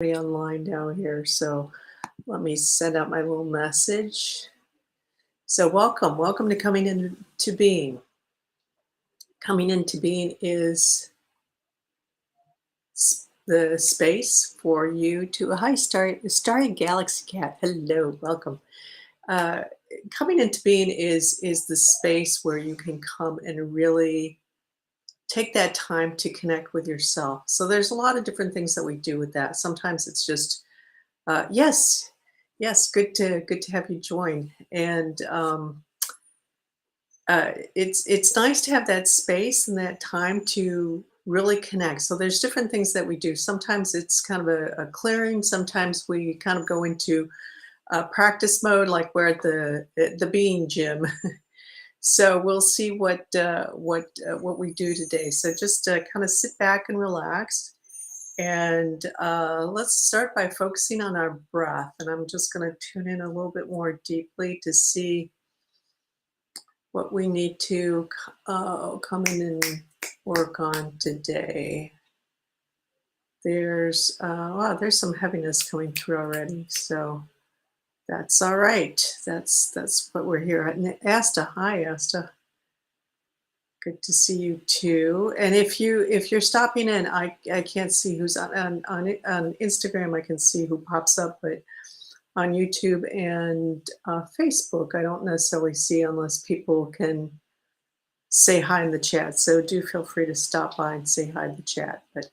Online down here, so let me send out my little message. So welcome to Coming Into Being. Coming Into Being is the space for you to, hi, Starry Galaxy Cat, hello, welcome. Uh, Coming Into Being is the space where you can come and really take that time to connect with yourself. So there's a lot of different things that we do with that. Sometimes it's just yes, yes, good to have you join. And it's nice to have that space and that time to really connect. So there's different things that we do. Sometimes it's kind of a clearing. Sometimes we kind of go into practice mode, like we're at the being gym. So we'll see what we do today. So just kind of sit back and relax. And let's start by focusing on our breath. And I'm just going to tune in a little bit more deeply to see what we need to come in and work on today. Wow, there's some heaviness coming through already. So that's all right. That's what we're here. And Asta, hi, Asta. Good to see you too. And if you're stopping in, I can't see who's on Instagram. I can see who pops up, but on YouTube and Facebook, I don't necessarily see unless people can say hi in the chat. So do feel free to stop by and say hi in the chat. But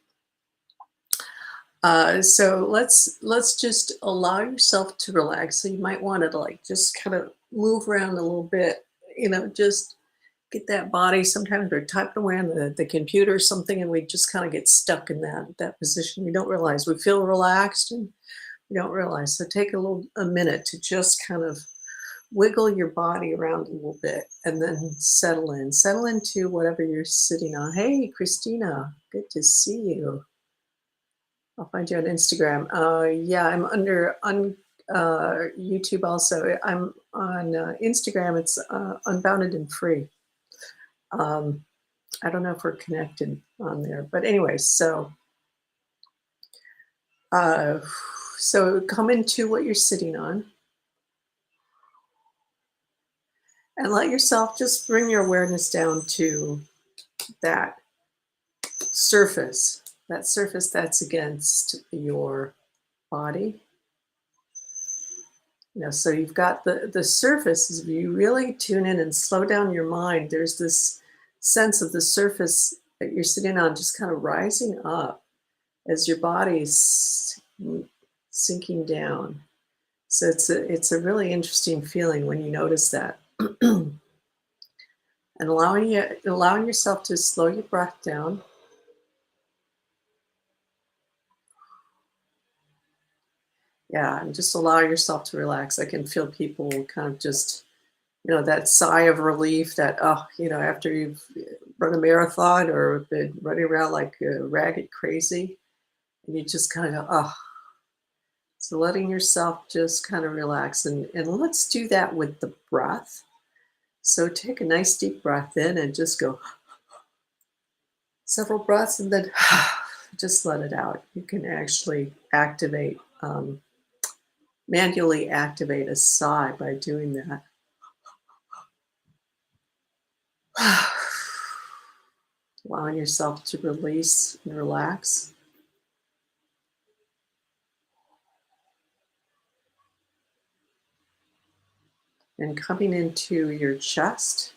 so let's just allow yourself to relax. So you might want to like just kind of move around a little bit. Just get that body. Sometimes we're typing away on the computer or something, and we just kind of get stuck in that position. We don't realize we feel relaxed, and we don't realize. So take a minute to just kind of wiggle your body around a little bit, and then settle in. Settle into whatever you're sitting on. Hey, Christina, good to see you. I'll find you on Instagram. Yeah, I'm on YouTube also. I'm on Instagram. It's Unbounded and Free. I don't know if we're connected on there, but anyway, uh, so come into what you're sitting on and let yourself just bring your awareness down to that that surface that's against your body. So you've got the surface. If you really tune in and slow down your mind, there's this sense of the surface that you're sitting on just kind of rising up as your body's sinking down. So it's a really interesting feeling when you notice that. And allowing yourself to slow your breath down. Yeah, and just allow yourself to relax. I can feel people kind of just, that sigh of relief that, after you've run a marathon or been running around like ragged crazy, and you just kind of go, oh. So letting yourself just kind of relax. And let's do that with the breath. So take a nice deep breath in and just go several breaths, and then just let it out. You can actually manually activate a sigh by doing that. Allowing yourself to release and relax. And coming into your chest.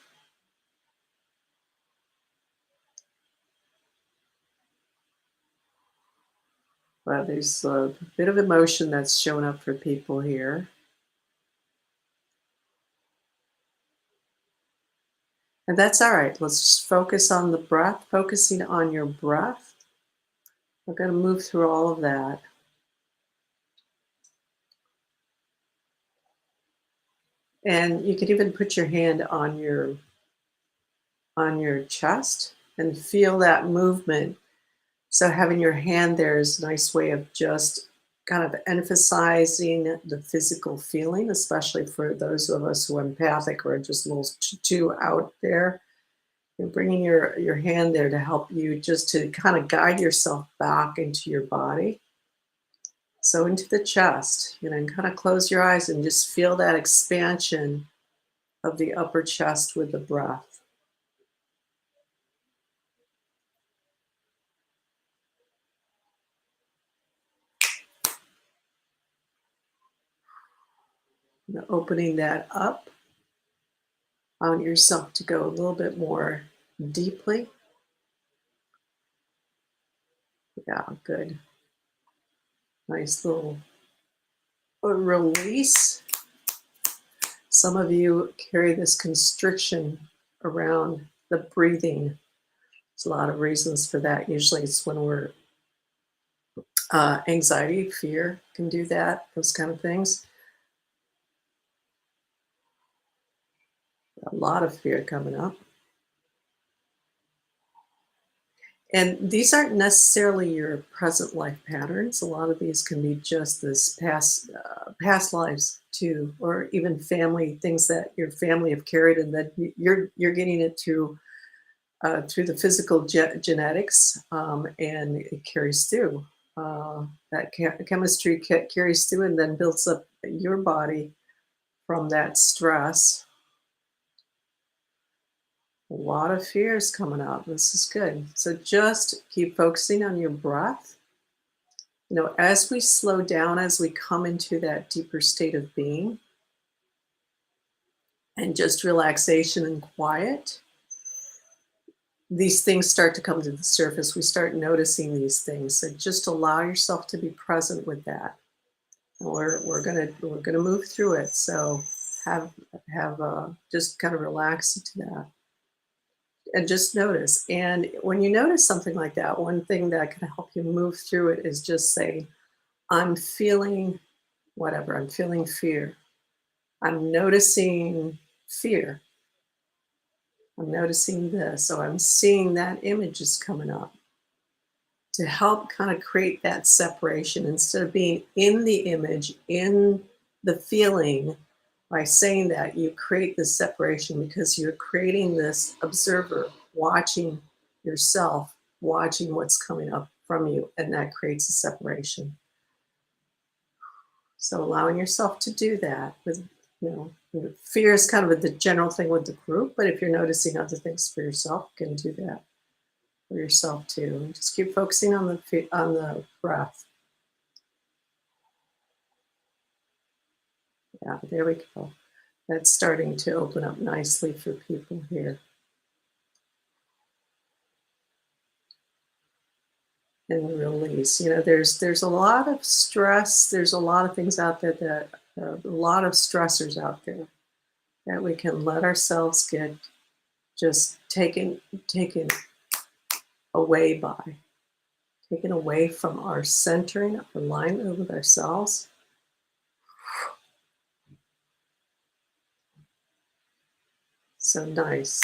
Well, there's a bit of emotion that's shown up for people here. And that's all right. Let's just focus on the breath, focusing on your breath. We're going to move through all of that. And you can even put your hand on your chest and feel that movement. So having your hand there is a nice way of just kind of emphasizing the physical feeling, especially for those of us who are empathic or just a little too out there. You're bringing your hand there to help you just to kind of guide yourself back into your body. So into the chest, and kind of close your eyes and just feel that expansion of the upper chest with the breath. Opening that up, allowing yourself to go a little bit more deeply. Yeah, good. Nice little release. Some of you carry this constriction around the breathing. There's a lot of reasons for that. Usually it's when we're anxiety, fear can do that, those kind of things. A lot of fear coming up. And these aren't necessarily your present life patterns. A lot of these can be just this past lives too, or even family things that your family have carried, and that you're getting it through the physical genetics, and it carries through. That chemistry carries through, and then builds up your body from that stress. A lot of fears coming up. This is good. So just keep focusing on your breath. As we slow down, as we come into that deeper state of being and just relaxation and quiet, these things start to come to the surface. We start noticing these things. So just allow yourself to be present with that. And we're gonna move through it. So have just kind of relax into that. And just notice. And when you notice something like that, one thing that can help you move through it is just say, I'm feeling whatever, I'm feeling fear. I'm noticing fear. I'm noticing this. So I'm seeing that image is coming up to help kind of create that separation instead of being in the image, in the feeling. By saying that, you create this separation because you're creating this observer watching yourself, watching what's coming up from you, and that creates a separation. So allowing yourself to do that with, fear is kind of the general thing with the group, but if you're noticing other things for yourself, you can do that for yourself too. And just keep focusing on the breath. Yeah, there we go. That's starting to open up nicely for people here. And release. There's a lot of stress. There's a lot of things out there that a lot of stressors out there that we can let ourselves get just taken away by, taken away from our centering, our alignment with ourselves. So nice.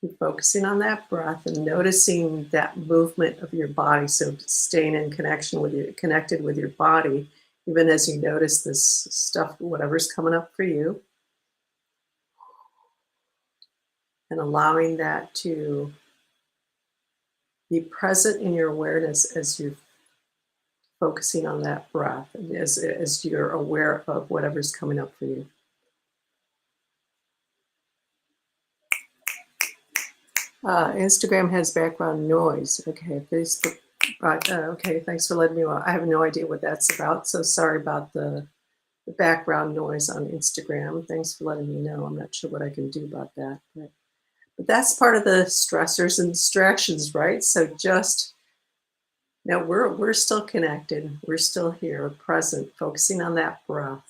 Keep focusing on that breath and noticing that movement of your body. So staying in connected with your body, even as you notice this stuff, whatever's coming up for you, and allowing that to be present in your awareness as you're focusing on that breath, and as you're aware of whatever's coming up for you. Instagram has background noise. Okay, Facebook. Right. Okay, thanks for letting me know. I have no idea what that's about, so sorry about the background noise on Instagram. Thanks for letting me know. I'm not sure what I can do about that. But that's part of the stressors and distractions, right? So just now we're still connected. We're still here, present, focusing on that breath.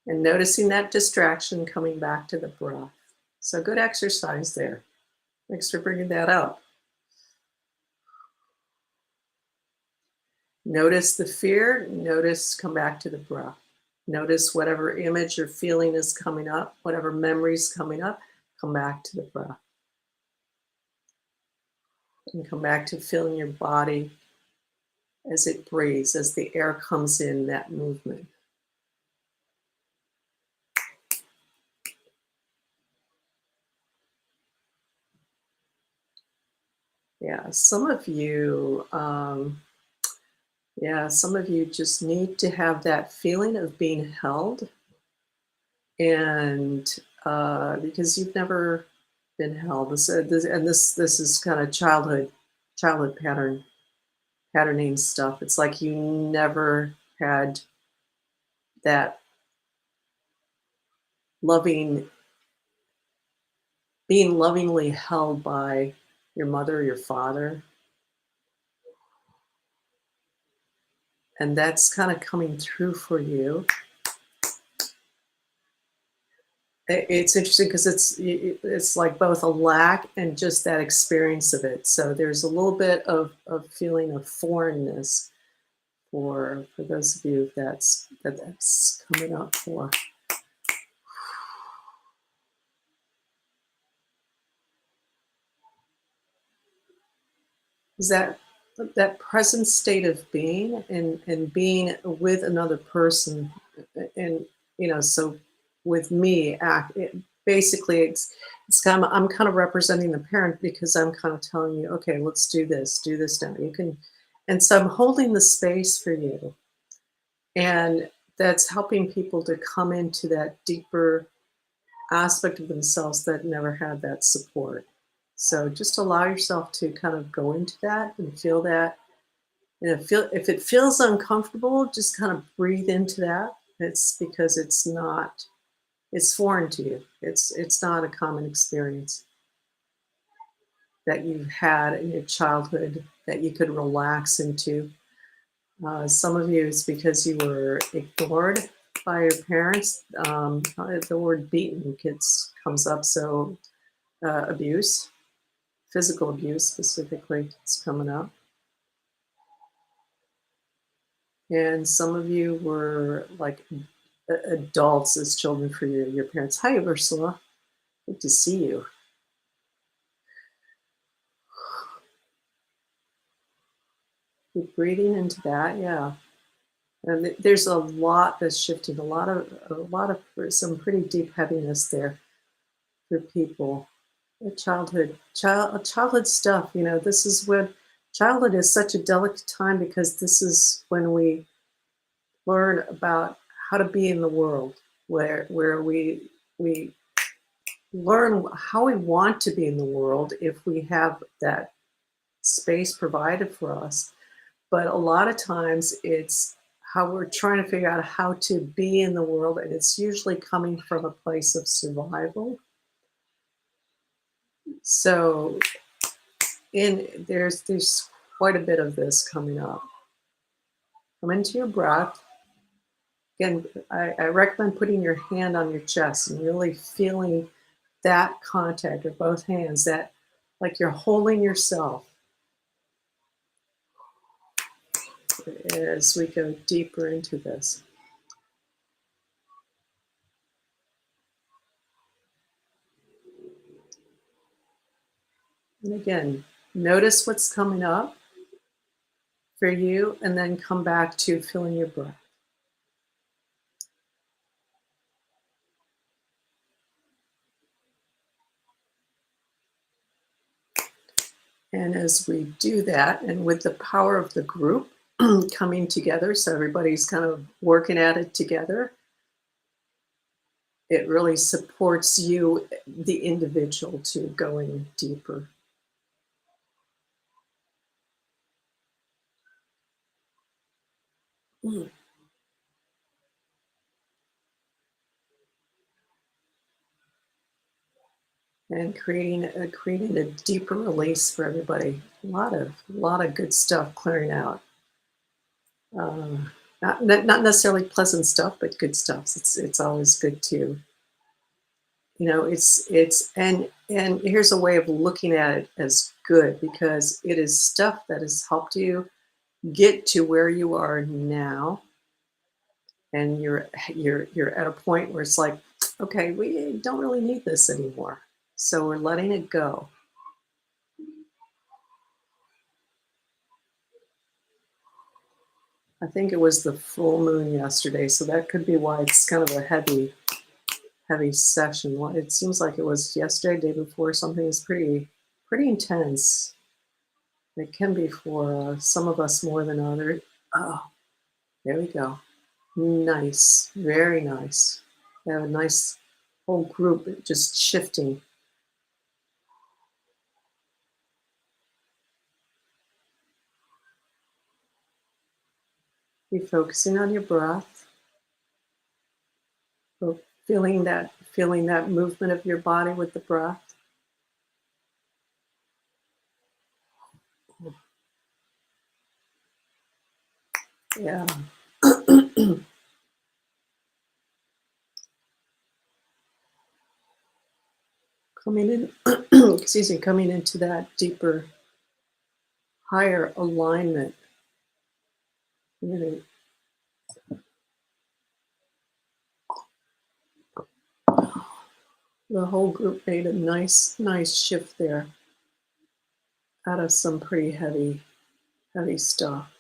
And noticing that distraction coming back to the breath. So good exercise there. Thanks for bringing that up. Notice the fear, come back to the breath. Notice whatever image or feeling is coming up, whatever memory is coming up, come back to the breath. And come back to feeling your body as it breathes, as the air comes in, that movement. Yeah, Yeah, some of you just need to have that feeling of being held, and because you've never been held. This is kind of childhood patterning stuff. It's like you never had that loving, being lovingly held by your mother or your father, and that's kind of coming through for you. It's interesting because it's like both a lack and just that experience of it. So there's a little bit of feeling of foreignness for those of you that's coming up for. Is that present state of being and being with another person, and so with me basically it's kind of, I'm kind of representing the parent because I'm kind of telling you, okay, let's do this now, you can. And so I'm holding the space for you, and that's helping people to come into that deeper aspect of themselves that never had that support. So just allow yourself to kind of go into that and feel that. And if it feels uncomfortable, just kind of breathe into that. It's because it's foreign to you. It's not a common experience that you've had in your childhood that you could relax into. Some of you, it's because you were ignored by your parents. The word beaten comes up, so abuse, physical abuse specifically, is coming up. And some of you were like adults as children for your parents. Hi, Ursula. Good to see you. Keep breathing into that, yeah. And there's a lot that's shifting. A lot of some pretty deep heaviness there for people. Childhood stuff. This is when childhood is such a delicate time because this is when we learn about how to be in the world, where we learn how we want to be in the world if we have that space provided for us. But a lot of times it's how we're trying to figure out how to be in the world, and it's usually coming from a place of survival. So there's quite a bit of this coming up. Come into your breath. Again, I recommend putting your hand on your chest and really feeling that contact of both hands, that like you're holding yourself as we go deeper into this. And again, notice what's coming up for you, and then come back to feeling your breath. And as we do that, and with the power of the group coming together, so everybody's kind of working at it together, it really supports you, the individual, to going deeper. Mm. And creating a deeper release for everybody. A lot of good stuff clearing out. Not necessarily pleasant stuff, but good stuff. It's always good to, it's and here's a way of looking at it as good, because it is stuff that has helped you get to where you are now, and you're at a point where it's like, okay, we don't really need this anymore, so we're letting it go. I think it was the full moon yesterday, so that could be why it's kind of a heavy session. It seems like it was yesterday, day before, something is pretty intense. It can be for some of us more than others. Oh, there we go. Nice, very nice. We have a nice whole group just shifting. Be focusing on your breath, feeling that movement of your body with the breath. Yeah. Coming in, excuse me, coming into that deeper, higher alignment. You're gonna- The whole group made a nice shift there out of some pretty heavy stuff.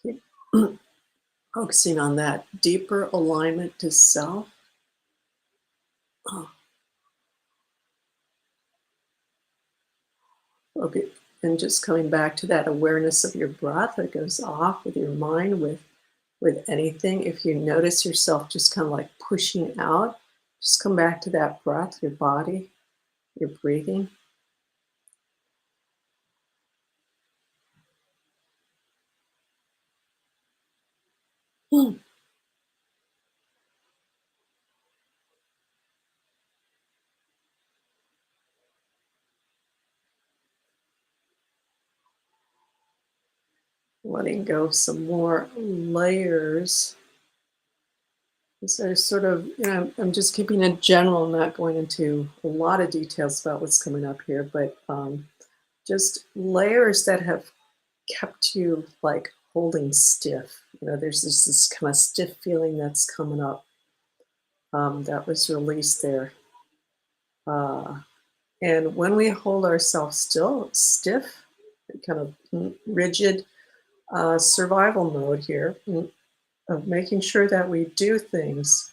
Keep focusing on that deeper alignment to self. Oh, okay. And just coming back to that awareness of your breath that goes off with your mind, with anything. If you notice yourself just kind of like pushing out, just come back to that breath, your body, your breathing. Hmm. Letting go of some more layers. So sort of, I'm just keeping it general, not going into a lot of details about what's coming up here, but just layers that have kept you like holding stiff. There's this kind of stiff feeling that's coming up, that was released there. Uh, and when we hold ourselves stiff, kind of rigid, survival mode here, of making sure that we do things,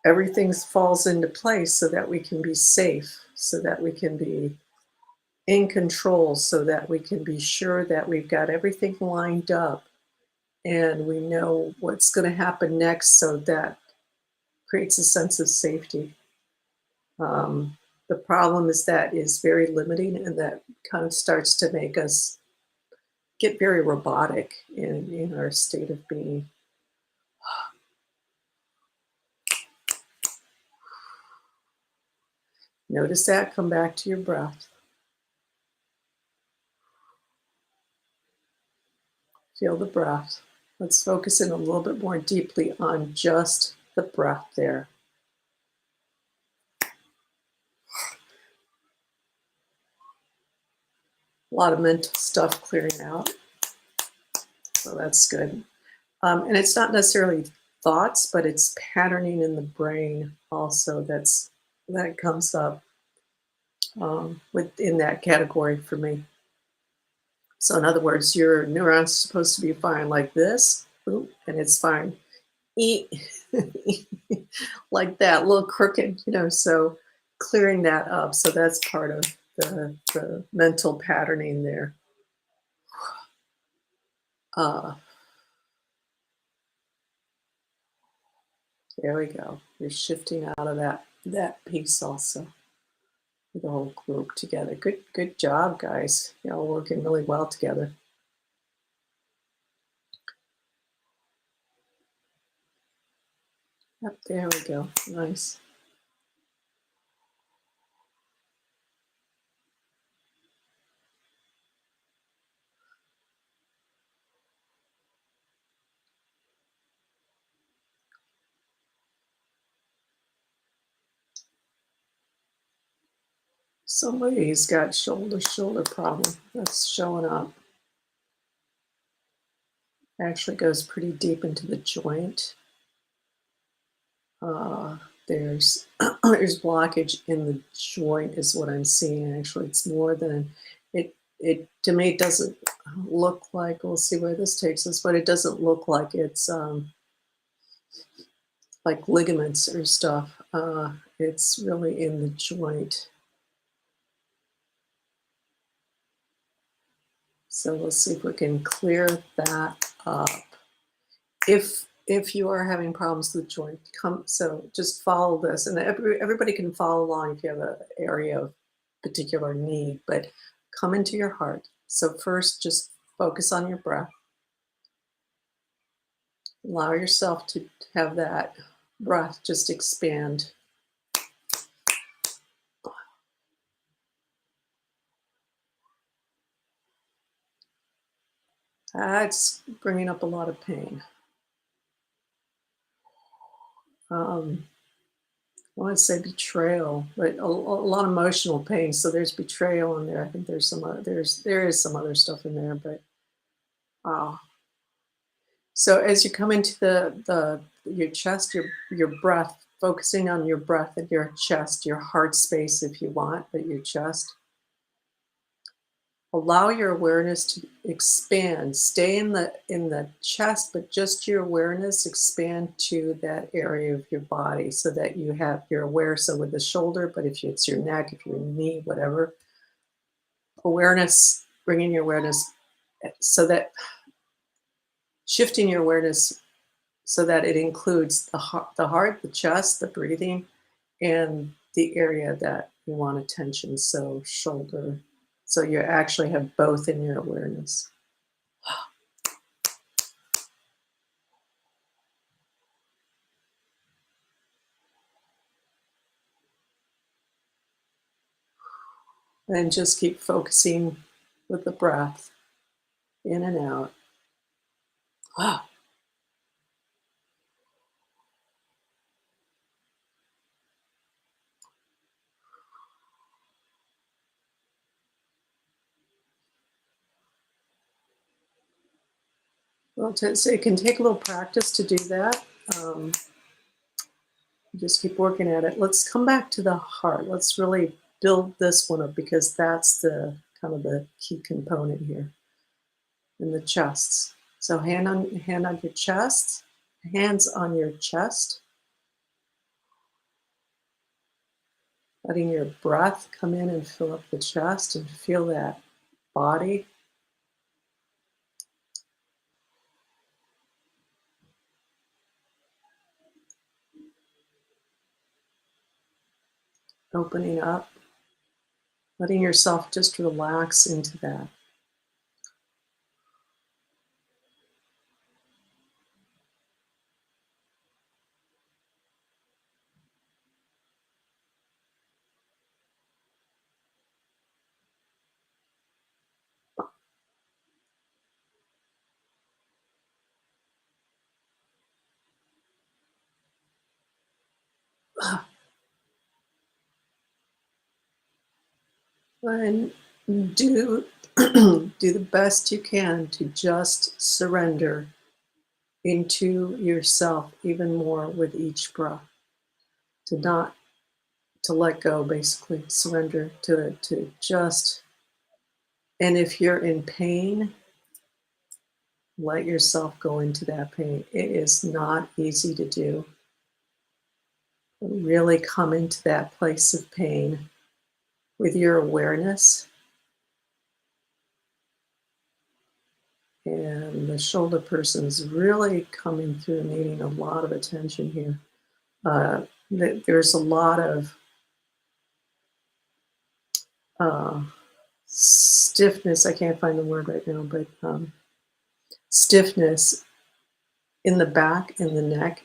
everything falls into place so that we can be safe, so that we can be in control, so that we can be sure that we've got everything lined up and we know what's going to happen next, so that creates a sense of safety. Um, the problem is that is very limiting, and that kind of starts to make us get very robotic in our state of being. Notice that, come back to your breath. Feel the breath. Let's focus in a little bit more deeply on just the breath there. A lot of mental stuff clearing out, so that's good. And it's not necessarily thoughts, but it's patterning in the brain also that comes up, within that category for me. So in other words, your neurons supposed to be firing like this, boom, and it's firing eat like that, a little crooked, so clearing that up. So that's part of the mental patterning there. Uh, there we go. You're shifting out of that piece also. The whole group together. Good job, guys. Y'all working really well together. Yep, there we go. Nice. Somebody's got shoulder problem that's showing up. Actually goes pretty deep into the joint. Uh, there's there's blockage in the joint is what I'm seeing. Actually, it's more than it to me. It doesn't look like. We'll see where this takes us, but it doesn't look like it's like ligaments or stuff. It's really in the joint. So we'll see if we can clear that up. If you are having problems with joint, so just follow this, and everybody can follow along if you have an area of particular need, but come into your heart. So first, just focus on your breath. Allow yourself to have that breath just expand. That's bringing up a lot of pain. Um, I want to say betrayal, but a lot of emotional pain. So there's betrayal in there. I think there's some there is some other stuff in there, but uh, so as you come into the your chest, your breath, focusing on your breath and your chest, your heart space if you want, but your chest. Allow your awareness to expand. Stay in the chest, but just your awareness expand to that area of your body so that you're aware. So with the shoulder, but if it's your neck, if your knee, whatever, awareness, bringing your awareness so that shifting your awareness so that it includes the heart, the chest, the breathing, and the area that you want attention. So shoulder. So you actually have both in your awareness. And just keep focusing with the breath in and out. Wow. Well, so it can take a little practice to do that. Um, just keep working at it. Let's come back to the heart. Let's really build this one up because that's the kind of the key component here in the chest. So hand on your chest, hands on your chest, letting your breath come in and fill up the chest and feel that body. Opening up, letting yourself just relax into that. And do do the best you can to just surrender into yourself even more with each breath. To not to let go, basically surrender to just. And if you're in pain, let yourself go into that pain. It is not easy to do. Really come into that place of pain with your awareness. And the shoulder person's really coming through, needing a lot of attention here. There's a lot of uh, stiffness. I can't find the word right now, but stiffness in the back, in the neck,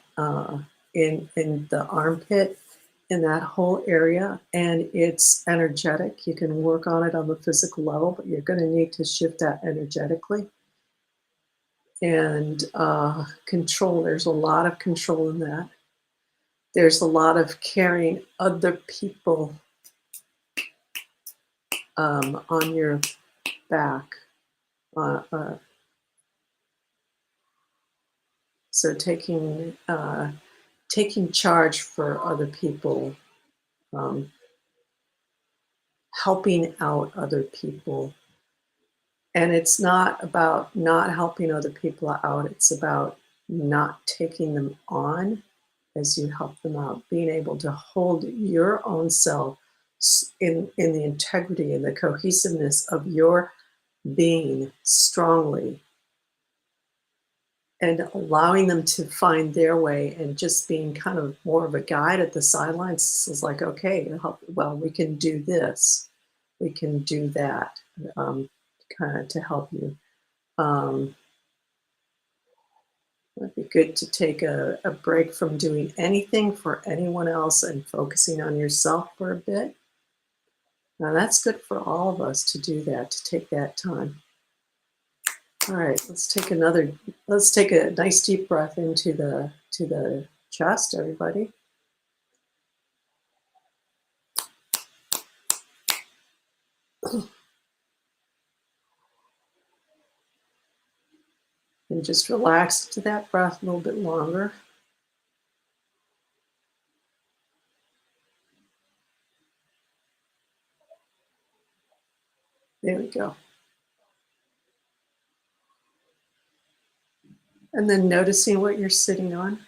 in the armpit, in that whole area. And it's energetic. You can work on it on the physical level, but you're going to need to shift that energetically. And control, there's a lot of control in that. There's a lot of carrying other people on your back. Uh, uh, so taking charge for other people, um, helping out other people. And it's not about not helping other people out, it's about not taking them on as you help them out, being able to hold your own self in the integrity and the cohesiveness of your being strongly, and allowing them to find their way, and just being kind of more of a guide at the sidelines is like, okay, well, we can do this, we can do that, um, kind of to help you. Um, it'd be good to take a break from doing anything for anyone else and focusing on yourself for a bit. Now, that's good for all of us to do that, to take that time. All right, let's take a nice deep breath into the chest, everybody. And just relax to that breath a little bit longer. There we go. And then noticing what you're sitting on.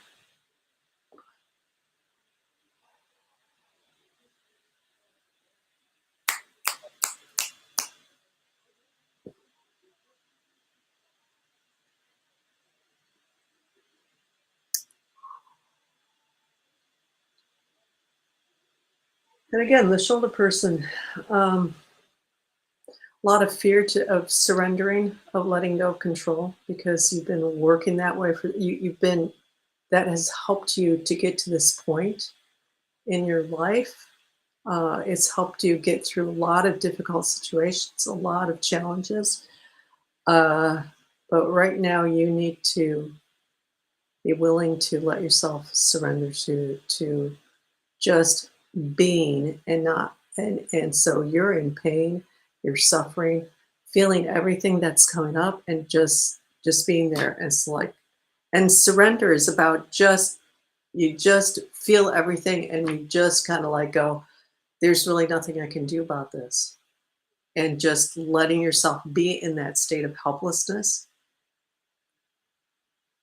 And again, the shoulder person, a lot of fear of surrendering, of letting go of control, because you've been working that way for you've been, that has helped you to get to this point in your life. It's helped you get through a lot of difficult situations, a lot of challenges. Uh, but right now, you need to be willing to let yourself surrender to just being, and not, and so you're in pain, you're suffering, feeling everything that's coming up, and just being there. It's like, and surrender is about just, you just feel everything, and you just kind of like go, there's really nothing I can do about this, and just letting yourself be in that state of helplessness,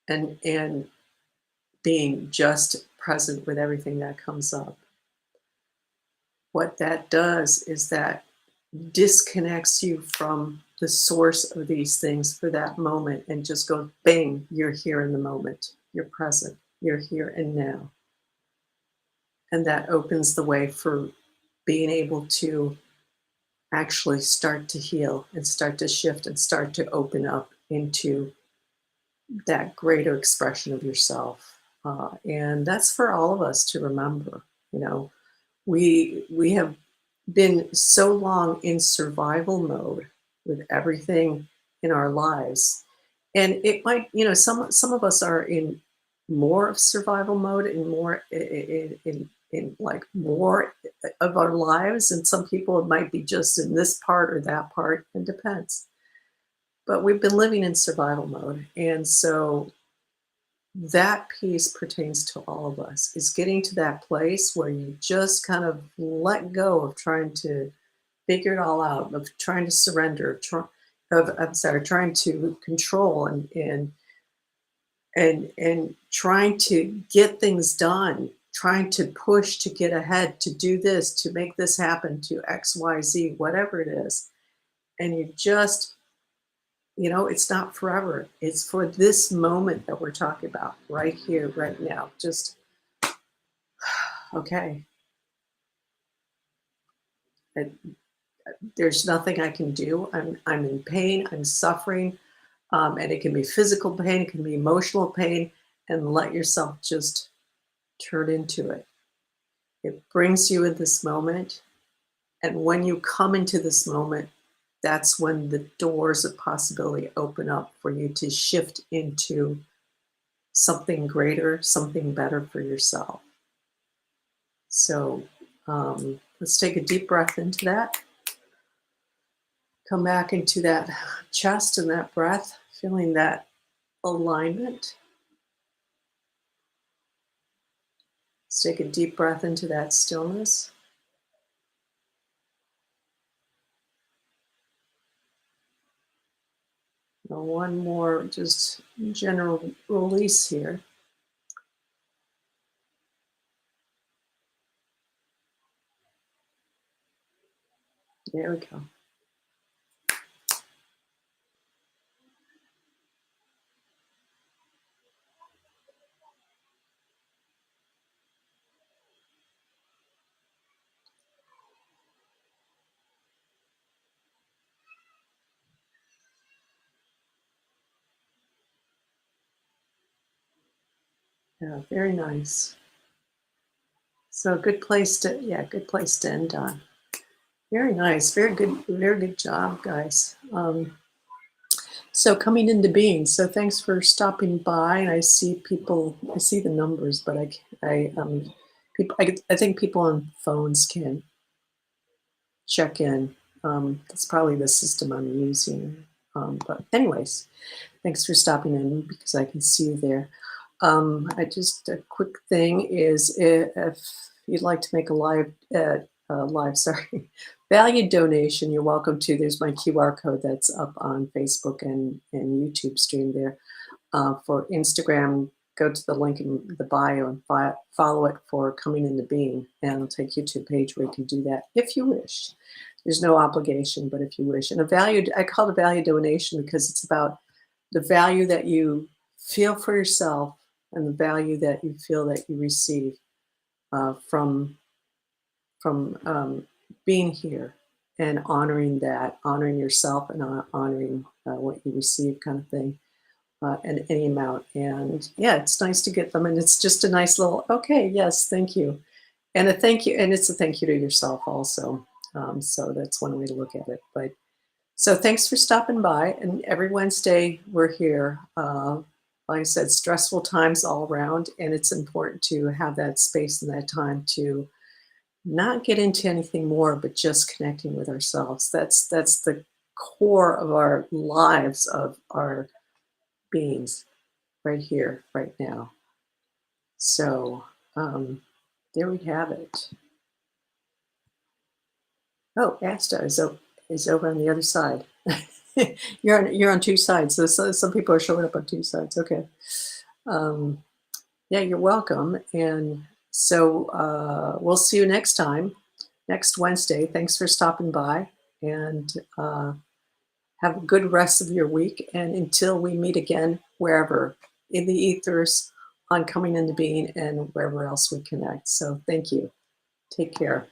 and being just present with everything that comes up. What that does is that disconnects you from the source of these things for that moment, and just goes bang, you're here in the moment, you're present, you're here and now. And that opens the way for being able to actually start to heal, and start to shift, and start to open up into that greater expression of yourself. And that's for all of us to remember. You know, we have been so long in survival mode with everything in our lives, and it might, some of us are in more of survival mode, and more in like more of our lives, and some people it might be just in this part or that part. It depends, but we've been living in survival mode. And so that piece pertains to all of us, is getting to that place where you just kind of let go of trying to figure it all out, of trying to surrender, I'm sorry, trying to control, and trying to get things done, trying to push to get ahead, to do this, to make this happen, to XYZ, whatever it is. And you just, it's not forever. It's for this moment that we're talking about right here, right now. Just, okay, and there's nothing I can do. I'm in pain, I'm suffering, and it can be physical pain, it can be emotional pain, and let yourself just turn into it. It brings you in this moment. And when you come into this moment, that's when the doors of possibility open up for you to shift into something greater, something better for yourself. So let's take a deep breath into that. Come back into that chest and that breath, feeling that alignment. Let's take a deep breath into that stillness. Now one more just general release here. There we go. Yeah, very nice. So good place to, yeah, good place to end on. Very nice. Very good job, guys. So coming into being. So thanks for stopping by. And I see people, I see the numbers, but people, I think people on phones can check in. That's probably the system I'm using. But anyways, thanks for stopping in because I can see you there. I just a quick thing is if you'd like to make a sorry, value donation, you're welcome to. There's my QR code that's up on Facebook and YouTube stream there. For Instagram, go to the link in the bio and follow it for Coming Into Being, and it'll take you to a page where you can do that if you wish. There's no obligation, but if you wish. And I call it a value donation because it's about the value that you feel for yourself and the value that you feel that you receive from being here and honoring that, honoring yourself and honoring what you receive, kind of thing, and any amount. And yeah, it's nice to get them, and it's just a nice little okay, yes, thank you, and a thank you, and it's a thank you to yourself also. So that's one way to look at it. But so thanks for stopping by. And every Wednesday we're here. Like I said, stressful times all around, and it's important to have that space and that time to not get into anything more, but just connecting with ourselves. That's the core of our lives, of our beings, right here, right now. So there we have it. Oh, Asta is over on the other side. You're on two sides. So some people are showing up on two sides. Okay. Um, yeah, you're welcome. And so we'll see you next time, next Wednesday. Thanks for stopping by, and have a good rest of your week. And until we meet again, wherever in the ethers, on Coming Into Being, and wherever else we connect. So thank you. Take care.